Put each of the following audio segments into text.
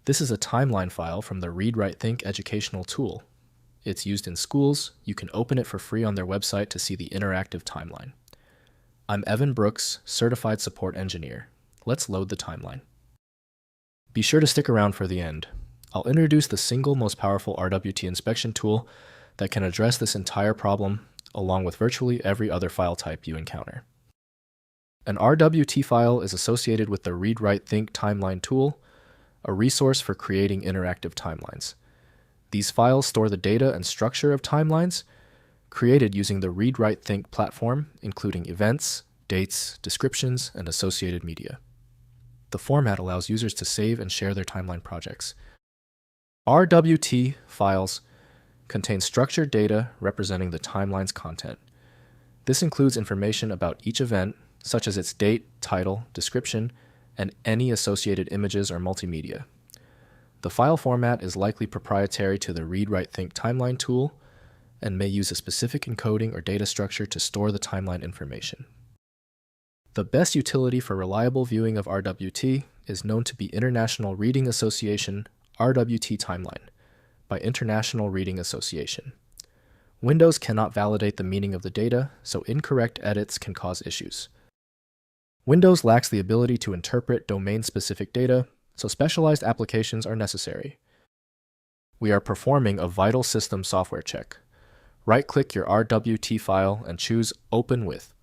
This is a timeline file from the ReadWriteThink educational tool. It's used in schools. You can open it for free on their website to see the interactive timeline. I'm Evan Brooks, Certified Support Engineer. Let's load the timeline. Be sure to stick around for the end. I'll introduce the single most powerful RWT inspection tool that can address this entire problem, along with virtually every other file type you encounter. An RWT file is associated with the ReadWriteThink Timeline tool, a resource for creating interactive timelines. These files store the data and structure of timelines created using the ReadWriteThink platform, including events, dates, descriptions, and associated media. The format allows users to save and share their timeline projects. RWT files contain structured data representing the timeline's content. This includes information about each event, such as its date, title, description, and any associated images or multimedia. The file format is likely proprietary to the ReadWriteThink Timeline tool and may use a specific encoding or data structure to store the timeline information. The best utility for reliable viewing of RWT is known to be International Reading Association RWT Timeline by International Reading Association. Windows cannot validate the meaning of the data, so incorrect edits can cause issues. Windows lacks the ability to interpret domain-specific data, so specialized applications are necessary. We are performing a vital system software check. Right-click your RWT file and choose Open With.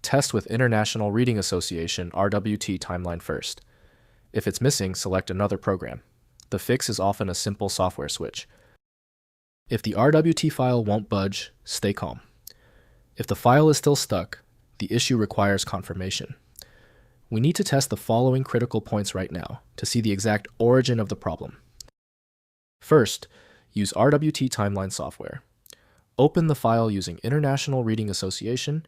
Test with International Reading Association RWT Timeline first. If it's missing, select another program. The fix is often a simple software switch. If the RWT file won't budge, stay calm. If the file is still stuck, the issue requires confirmation. We need to test the following critical points right now to see the exact origin of the problem. First, use RWT Timeline software. Open the file using International Reading Association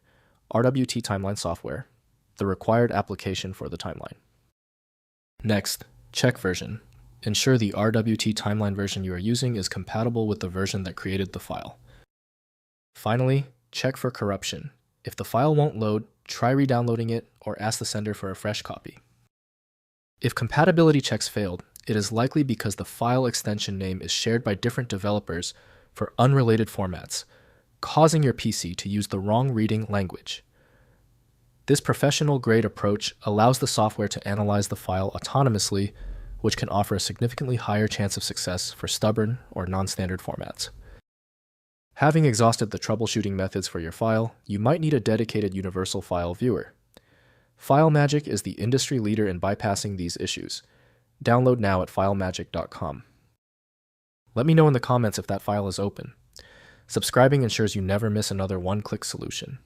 RWT Timeline software, the required application for the timeline. Next, check version. Ensure the RWT Timeline version you are using is compatible with the version that created the file. Finally, check for corruption. If the file won't load, try re-downloading it or ask the sender for a fresh copy. If compatibility checks failed, it is likely because the file extension name is shared by different developers for unrelated formats, causing your PC to use the wrong reading language. This professional-grade approach allows the software to analyze the file autonomously, which can offer a significantly higher chance of success for stubborn or non-standard formats. Having exhausted the troubleshooting methods for your file, you might need a dedicated universal file viewer. FileMagick is the industry leader in bypassing these issues. Download now at filemagick.com. Let me know in the comments if that file is open. Subscribing ensures you never miss another one-click solution.